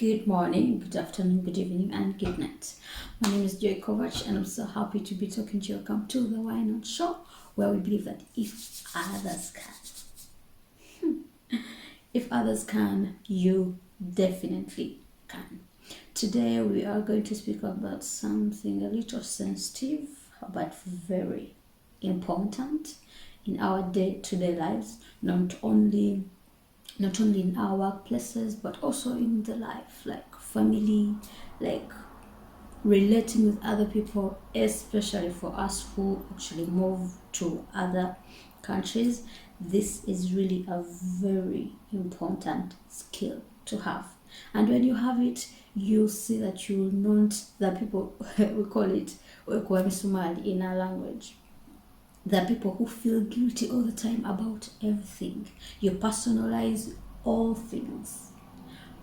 Good morning, good afternoon, good evening, and good night. My name is Joy Kovac, and I'm so happy to be talking to you. Welcome to the Why Not Show, where we believe that if others can, you definitely can. Today, we are going to speak about something a little sensitive, but very important in our day-to-day lives, not only in our workplaces but also in the life, like family, like relating with other people, especially for us who actually move to other countries. This is really a very important skill to have, and when you have it, you see that you will not the people we call it in our language, the people who feel guilty all the time about everything. You personalize all things.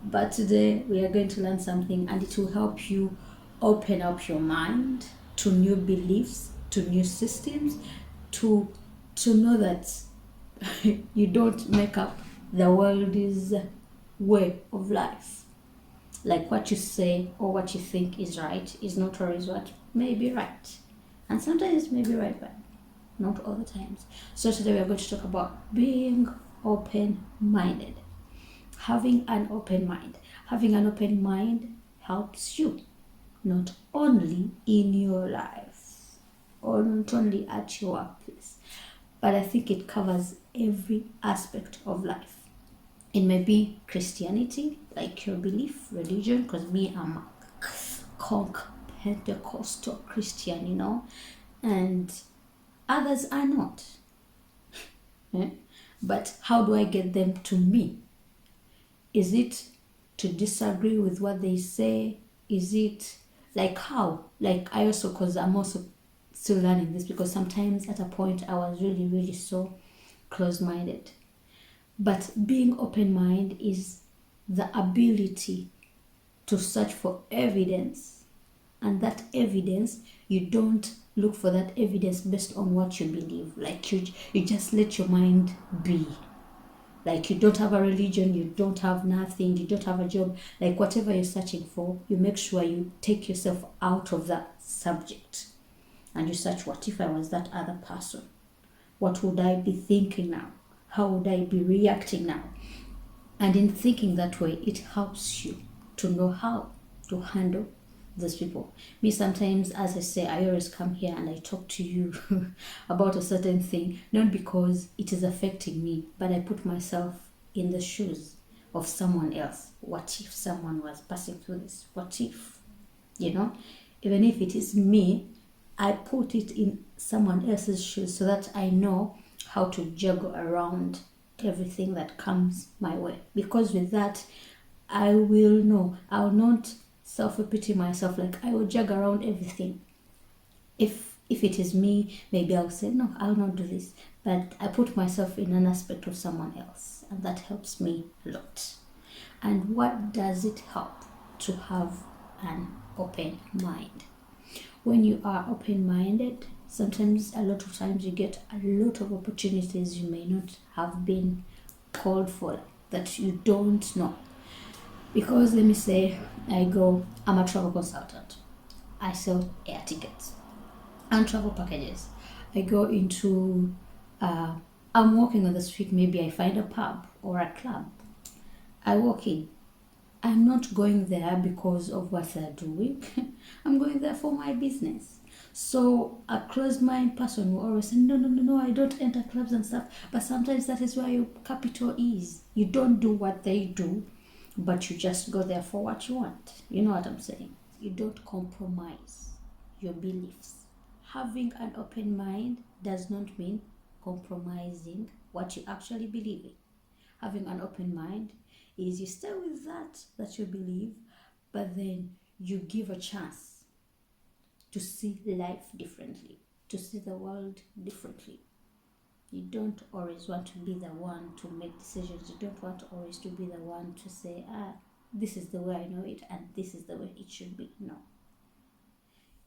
But today we are going to learn something, and it will help you open up your mind to new beliefs, to new systems, to know that you don't make up the world's way of life. Like what you say or what you think is right is not always what may be right. And sometimes it may be right, but not all the times. So today we are going to talk about being open-minded. Having an open mind. Having an open mind helps you not only in your life or not only at your workplace, but I think it covers every aspect of life. It may be Christianity, like your belief, religion, because me, I'm a conk Pentecostal Christian, and others are not. But how do I get them to me? Is it to disagree with what they say? Is it like how? Like I also, because I'm also still learning this, because sometimes at a point I was really, really so close-minded. But being open-minded is the ability to search for evidence, and that evidence, you don't look for that evidence based on what you believe. Like you just let your mind be. Like you don't have a religion, you don't have nothing, you don't have a job, like whatever you're searching for, you make sure you take yourself out of that subject and you search, what if I was that other person? What would I be thinking now? How would I be reacting now? And in thinking that way, it helps you to know how to handle those people. Me, sometimes, as I say, I always come here and I talk to you about a certain thing, not because it is affecting me, but I put myself in the shoes of someone else. What if someone was passing through this? What if, even if it is me, I put it in someone else's shoes so that I know how to juggle around everything that comes my way. Because with that, I will know. I'll not self-pity myself, like I will juggle around everything. If it is me, maybe I'll say, no, I'll not do this. But I put myself in an aspect of someone else, and that helps me a lot. And what does it help to have an open mind? When you are open-minded, sometimes, a lot of times, you get a lot of opportunities you may not have been called for, that you don't know. Because let me say, I'm a travel consultant. I sell air tickets and travel packages. I go into, I'm walking on the street, maybe I find a pub or a club. I walk in. I'm not going there because of what they're doing. I'm going there for my business. So a closed-minded person will always say, no, no, no, no, I don't enter clubs and stuff. But sometimes that is where your capital is. You don't do what they do, but you just go there for what you want. You know what I'm saying? You don't compromise your beliefs. Having an open mind does not mean compromising what you actually believe in. Having an open mind is you stay with that you believe, but then you give a chance to see life differently, to see the world differently. You don't always want to be the one to make decisions. You don't want always to be the one to say, this is the way I know it and this is the way it should be. No.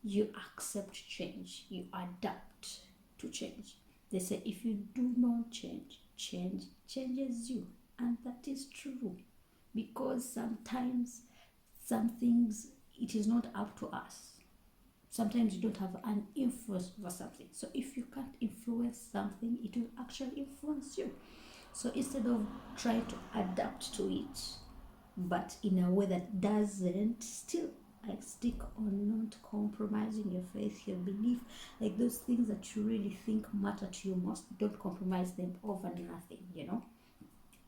You accept change. You adapt to change. They say if you do not change, change changes you. And that is true. Because sometimes some things, it is not up to us. Sometimes you don't have an influence over something. So if you can't influence something, it will actually influence you. So instead of trying to adapt to it, but in a way that doesn't still like stick on not compromising your faith, your belief, like those things that you really think matter to you most, don't compromise them over nothing,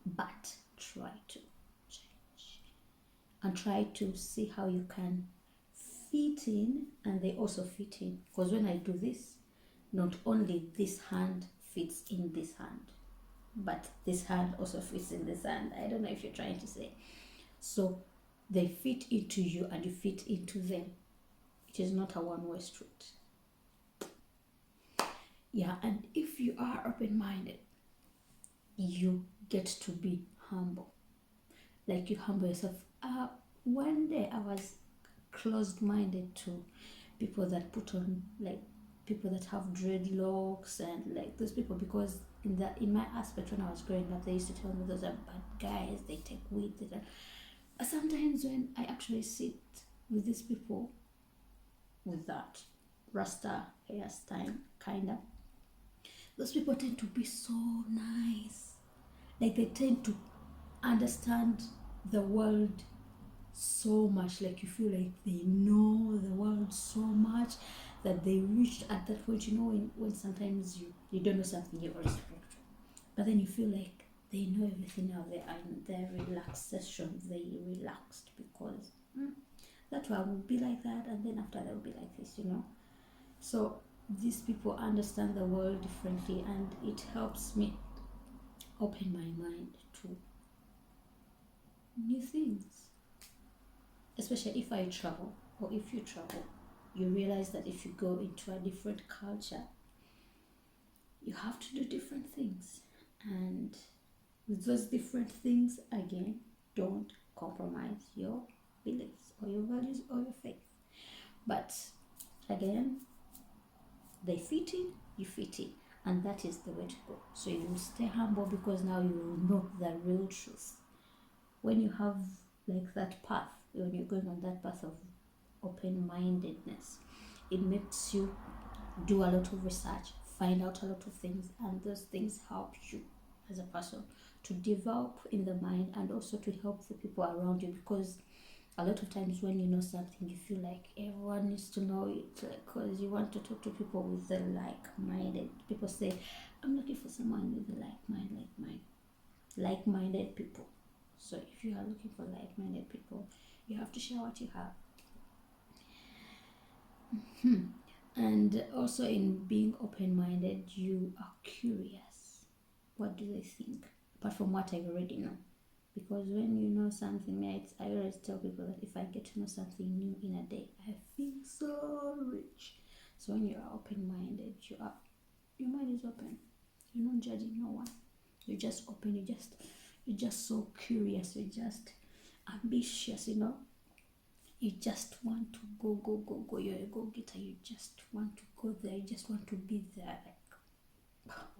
but try to change and try to see how you can fit in and they also fit in. Because when I do this, not only this hand fits in this hand, but this hand also fits in this hand. I don't know if you're trying to say. So they fit into you and you fit into them. It is not a one-way street. Yeah, and if you are open-minded, you get to be humble. Like you humble yourself. One day I was closed-minded to people that put on, like, people that have dreadlocks and like those people, because in my aspect when I was growing up, they used to tell me those are bad guys, they take weed. Sometimes when I actually sit with these people with that rasta hairstyle, kinda, those people tend to be so nice. Like they tend to understand the world so much. Like you feel like they know the world so much that they reached at that point, when sometimes you don't know something, you're spiritual, but then you feel like they know everything now. They are in their relaxation, they relaxed because that one will be like that, and then after that will be like this, So these people understand the world differently, and it helps me open my mind to new things. Especially if I travel, or if you travel, you realize that if you go into a different culture, you have to do different things. And with those different things, again, don't compromise your beliefs or your values or your faith. But again, they fit in, you fit in, and that is the way to go. So you will stay humble because now you will know the real truth. When you have like that path, when you're going on that path of open-mindedness, it makes you do a lot of research, find out a lot of things, and those things help you as a person to develop in the mind and also to help the people around you. Because a lot of times when you know something, you feel like everyone needs to know it, because you want to talk to people with the like-minded. People say, I'm looking for someone with a like-minded people. So if you are looking for like-minded people, you have to share what you have. And also in being open-minded, you are curious. What do they think? Apart from what I already know. Because when you know something, I always tell people that if I get to know something new in a day, I feel so rich. So when you are open-minded, your mind is open. You're not judging no one. You're just open. You're just so curious. You're just ambitious. You just want to go. You're a go-getter. You just want to go there. You just want to be there.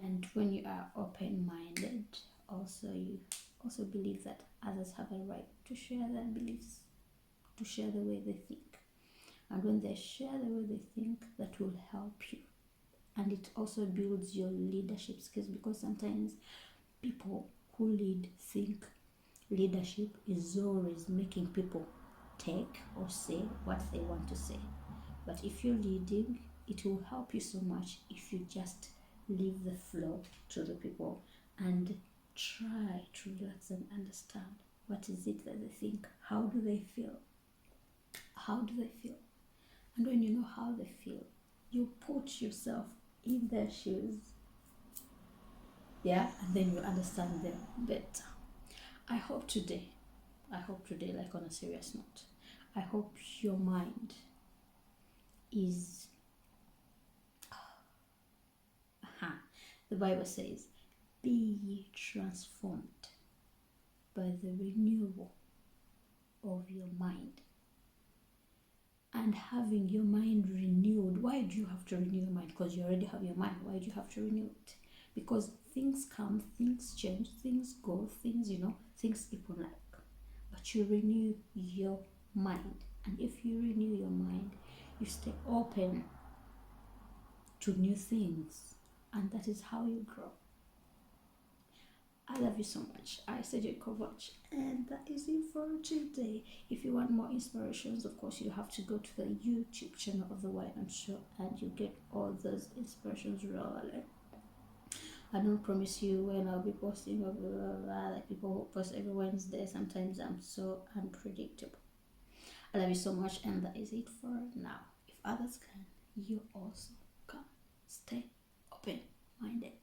And when you are open-minded, also you also believe that others have a right to share their beliefs, to share the way they think. And when they share the way they think, that will help you. And it also builds your leadership skills, because sometimes people who lead think leadership is always making people take or say what they want to say. But if you're leading, it will help you so much if you just leave the flow to the people and try to relax and understand what is it that they think. How do they feel? And when you know how they feel, you put yourself in their shoes, and then you understand them better. I hope today, like on a serious note, I hope your mind is, the Bible says, be ye transformed by the renewal of your mind. And having your mind renewed, why do you have to renew your mind? Because you already have your mind. Why do you have to renew it? Because things come, things change, things go, things keep on like. But you renew your mind. And if you renew your mind, you stay open to new things, and that is how you grow. I love you so much. I said you Kovac, and that is it for today. If you want more inspirations, of course, you have to go to the YouTube channel of The Wine Show, and you get all those inspirations rolling. I don't promise you when I'll be posting, blah, blah, blah, blah, like people who post every Wednesday. Sometimes I'm so unpredictable. I love you so much, and that is it for now. If others can, you also can. Stay open-minded.